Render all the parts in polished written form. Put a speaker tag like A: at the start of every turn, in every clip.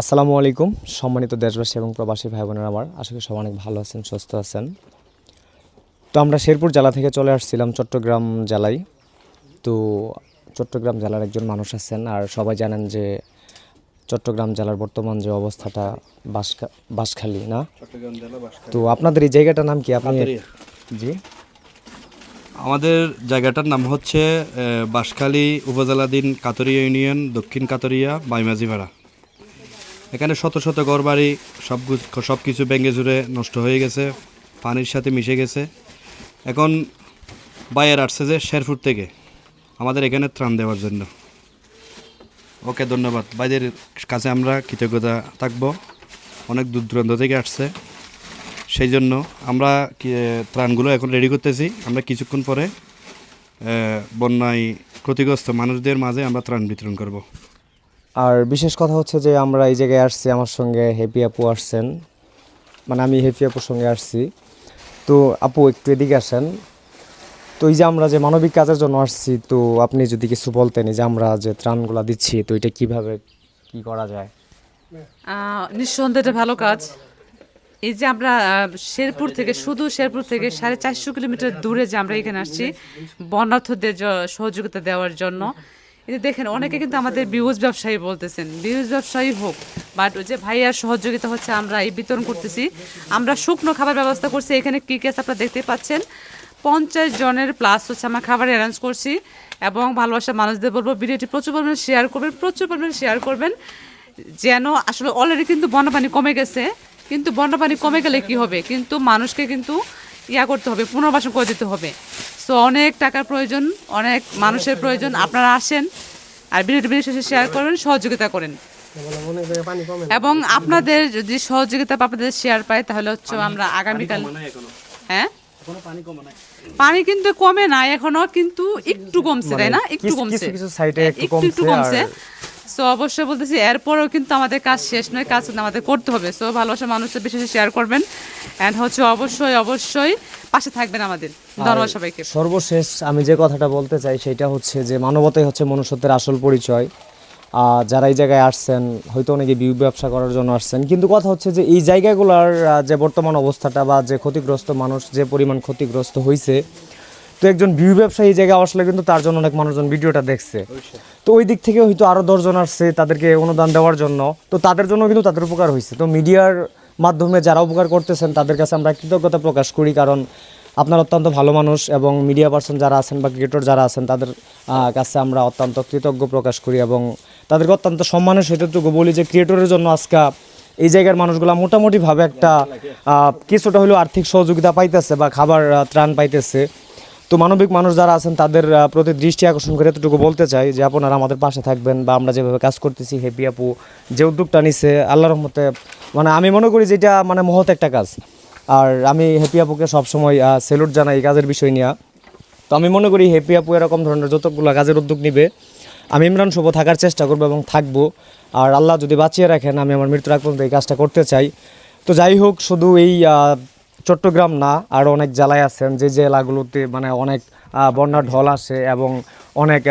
A: আসসালামু আলাইকুম সম্মানিত দেশবাসী এবং প্রবাসী ভাই বোনেরা আমার আশা করি সবাই অনেক ভালো আছেন সুস্থ আছেন। তো আমরা শেরপুর জেলা থেকে চলে আসছিলাম চট্টগ্রাম জেলায়। তো চট্টগ্রাম জেলার একজন মানুষ আছেন আর সবাই জানেন যে চট্টগ্রাম জেলার বর্তমান যে অবস্থাটা বাঁশখালী না।
B: চট্টগ্রাম জেলা বাঁশখালী।
A: তো আপনাদের এই জায়গাটার নাম কি আপনি?
B: কাতারিয়া।
A: জি,
B: আমাদের জায়গাটার নাম হচ্ছে বাঁশখালী উপজেলাধীন কাতরিয়া ইউনিয়ন, দক্ষিণ কাতরিয়া, বাইমাঝিপাড়া। এখানে শত শত ঘরবাড়ি সব কিছু ভেঙে জুড়ে নষ্ট হয়ে গেছে, পানির সাথে মিশে গেছে। এখন বাইরে আসছে যে শেরপুর থেকে আমাদের এখানে ত্রাণ দেওয়ার জন্য। ওকে, ধন্যবাদ ভাইদের কাছে আমরা কৃতজ্ঞতা থাকবো। অনেক দূর দূরান্ত থেকে আসছে, সেই জন্য আমরা ত্রাণগুলো এখন রেডি করতেছি। আমরা কিছুক্ষণ পরে বন্যায় ক্ষতিগ্রস্ত মানুষদের মাঝে আমরা ত্রাণ বিতরণ করব।
A: আর বিশেষ কথা হচ্ছে যে আমরা এই জায়গায় আসছি, আমার সঙ্গে হেপি আপু আসছেন, মানে আমি হেপি আপুর সঙ্গে আসছি। তো আপু একটু এদিকে আসেন। তো এই যে আমরা যে মানবিক কাজের জন্য আসছি, তো আপনি যদি কিছু বলতেন এই যে আমরা যে ত্রাণগুলো দিচ্ছি তো এটা কিভাবে কি করা যায়?
C: নিঃসন্দেহে এটা ভালো কাজ। এই যে আমরা শেরপুর থেকে শুধু শেরপুর থেকে 450 কিলোমিটার দূরে যে আমরা এখানে আসছি বন্যার্থদের সহযোগিতা দেওয়ার জন্য। এই যে দেখেন অনেকে কিন্তু আমাদের বিউজ ব্যবসায়ী বলতেছেন, বিউজ ব্যবসায়ী হোক বাট ওই যে ভাইয়ার সহযোগিতা হচ্ছে আমরা এই বিতরণ করতেছি। আমরা শুকনো খাবার ব্যবস্থা করছি, এখানে কি কেস আপনারা দেখতে পাচ্ছেন 50 জনের প্লাস হচ্ছে আমরা খাবার অ্যারেঞ্জ করছি। এবং ভালোবাসা মানুষদের বলবো ভিডিওটি প্রচুর পরিমাণে শেয়ার করবেন, প্রচুর পরিমাণে শেয়ার করবেন, যেন আসলে অলরেডি কিন্তু বন্যা পানি কমে গেছে। কিন্তু বন্যা পানি কমে গেলে কি হবে, কিন্তু মানুষকে কিন্তু করতে হবে, পুনর্বাসন করে দিতে হবে। সো অনেক টাকার প্রয়োজন, অনেক মানুষের প্রয়োজন। আপনারা আসেন আর ভিডিওটি শেষে শেয়ার করবেন, সহযোগিতা করেন। এবং আপনাদের যদি সহযোগিতা বা আপনাদের শেয়ার পাই তাহলে হচ্ছে আমরা আগামীকাল হ্যাঁ পানি কিন্তু কমে না এখনো, কিন্তু একটু কমছে, তাই না? একটু কমছে,
A: কিছু সাইডে একটু
C: একটু কমছে। সো অবশ্যই বলতেছি এরপরেও কিন্তু আমাদের কাজ শেষ নয়, কাজ কিন্তু আমাদের করতে হবে। সো ভালোবাসা মানুষের বিশেষ শেয়ার করবেন অ্যান্ড হচ্ছে অবশ্যই অবশ্যই পাশে থাকবেন আমাদের। ধন্যবাদ সবাইকে।
A: সর্বশেষ আমি যে কথাটা বলতে চাই সেটা হচ্ছে যে মানবতাই হচ্ছে মনুষ্যত্বের আসল পরিচয়। যারা এই জায়গায় আসছেন হয়তো অনেকে ব্যবসা করার জন্য আসছেন, কিন্তু কথা হচ্ছে যে এই জায়গাগুলোর যে বর্তমান অবস্থাটা বা যে ক্ষতিগ্রস্ত মানুষ যে পরিমাণ ক্ষতিগ্রস্ত হয়েছে, তো একজন ব্যবসায়ী এই জায়গায় আসলে কিন্তু তার জন্য অনেক মানুষজন ভিডিওটা দেখছে। তো ওই দিক থেকে হয়তো আরও 10 জন আসছে তাদেরকে অনুদান দেওয়ার জন্য, তো তাদের জন্য কিন্তু তাদের উপকার হয়েছে। তো মিডিয়ার মাধ্যমে যারা উপকার করতেছেন তাদের কাছে আমরা কৃতজ্ঞতা প্রকাশ করি, কারণ আপনার অত্যন্ত ভালো মানুষ এবং মিডিয়া পার্সন যারা আছেন বা ক্রিয়েটর যারা আছেন তাদের কাছে আমরা অত্যন্ত কৃতজ্ঞ প্রকাশ করি এবং তাদেরকে অত্যন্ত সম্মানের সহিতটুকু বলি যে ক্রিয়েটরের জন্য আজকে এই জায়গার মানুষগুলো মোটামুটিভাবে একটা কিছুটা হলেও আর্থিক সহযোগিতা পাইতেছে বা খাবার ত্রাণ পাইতেছে। তো মানবিক মানুষ যারা আছেন তাদের প্রতি দৃষ্টি আকর্ষণ করে এতটুকু বলতে চাই যে আপনারা আমাদের পাশে থাকবেন বা আমরা যেভাবে কাজ করতেছি, হেপি আপু যে উদ্যোগটা নিচ্ছে আল্লাহর রহমতে, মানে আমি মনে করি যে এটা মানে মহৎ একটা কাজ। আর আমি হেপি আপুকে সবসময় স্যালুট জানাই এই কাজের বিষয় নিয়ে। তো আমি মনে করি হেপি আপু এরকম ধরনের যতগুলো কাজের উদ্যোগ নিবে আমি ইমরান শুভ থাকার চেষ্টা করবো এবং থাকবো। আর আল্লাহ যদি বাঁচিয়ে রাখেন আমি আমার মৃত্যুর আগ পর্যন্ত এই কাজটা করতে চাই। তো যাই হোক, শুধু এই চট্টগ্রাম না, আরও অনেক জেলায় আছেন যে জেলাগুলোতে মানে অনেক বন্যার ঢল আসে এবং অনেক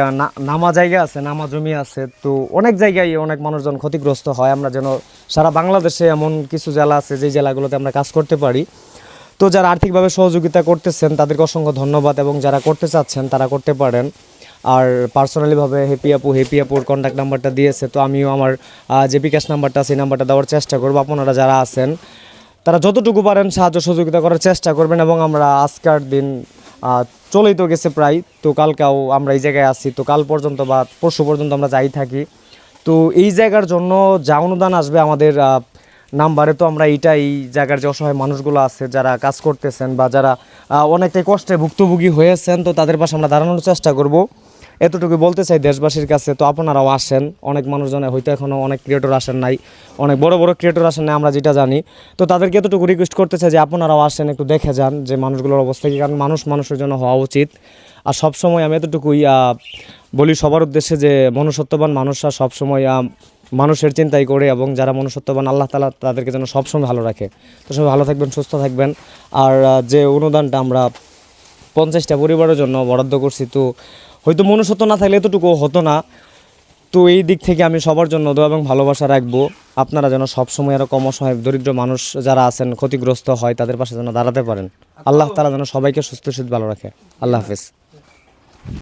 A: নামা জায়গা আছে, নামা জমি আছে। তো অনেক জায়গায় অনেক মানুষজন ক্ষতিগ্রস্ত হয়। আমরা যেন সারা বাংলাদেশে এমন কিছু জেলা আছে যে জেলাগুলোতে আমরা কাজ করতে পারি। তো যারা আর্থিকভাবে সহযোগিতা করতেছেন তাদেরকে অসংখ্য ধন্যবাদ এবং যারা করতে চাচ্ছেন তারা করতে পারেন। আর পার্সোনালিভাবে হেপি আপুর কন্ট্যাক্ট নাম্বারটা দিয়েছে, তো আমিও আমার যে বিকাশ নাম্বারটা সেই নাম্বারটা দেওয়ার চেষ্টা করবো। আপনারা যারা আছেন তারা যতটুকু পারেন সাহায্য সহযোগিতা করার চেষ্টা করবেন। এবং আমরা আজকের দিন চলেই তো গেছে প্রায়, তো কালকেও আমরা এই জায়গায় আছি, তো কাল পর্যন্ত বা পরশু পর্যন্ত আমরা যাই থাকি। তো এই জায়গার জন্য যা অনুদান আসবে আমাদের নাম্বারে, তো আমরা এই জায়গার যে অসহায় মানুষগুলো আছে যারা কাজ করতেছেন বা যারা অনেকটাই কষ্টে ভুক্তভোগী হয়েছেন, তো তাদের পাশে আমরা দাঁড়ানোর চেষ্টা করব, এতটুকু বলতে চাই দেশবাসীর কাছে। তো আপনারাও আসেন, অনেক মানুষজনে হয়তো এখনও অনেক ক্রিয়েটর আসেন নাই, অনেক বড় বড় ক্রিয়েটর আসেন নাই আমরা যেটা জানি। তো তাদেরকে এতটুকু রিকোয়েস্ট করতে চাই যে আপনারাও আসেন, একটু দেখে যান যে মানুষগুলোর অবস্থা কী, কারণ মানুষের জন্য হওয়া উচিত। আর সবসময় আমি এতটুকুই বলি সবার উদ্দেশ্যে যে মনুষ্যত্ববান মানুষরা সবসময় মানুষের চিন্তাই করে এবং যারা মনুষ্যত্ববান আল্লাহ তাআলা তাদেরকে যেন সবসময় ভালো রাখে। তো সবাই ভালো থাকবেন, সুস্থ থাকবেন। আর যে অনুদানটা আমরা 50টা পরিবারের জন্য বরাদ্দ করছি, তো হয়তো মনুষ্যত্ব না থাকলে এতটুকু হতো না। তো এই দিক থেকে আমি সবার জন্য দোয়া এবং ভালোবাসা রাখবো। আপনারা যেন সবসময় এরকম অসহায় দরিদ্র মানুষ যারা আছেন ক্ষতিগ্রস্ত হয় তাদের পাশে যেন দাঁড়াতে পারেন। আল্লাহ তাআলা যেন সবাইকে সুস্থ ভালো রাখে। আল্লাহ হাফেজ।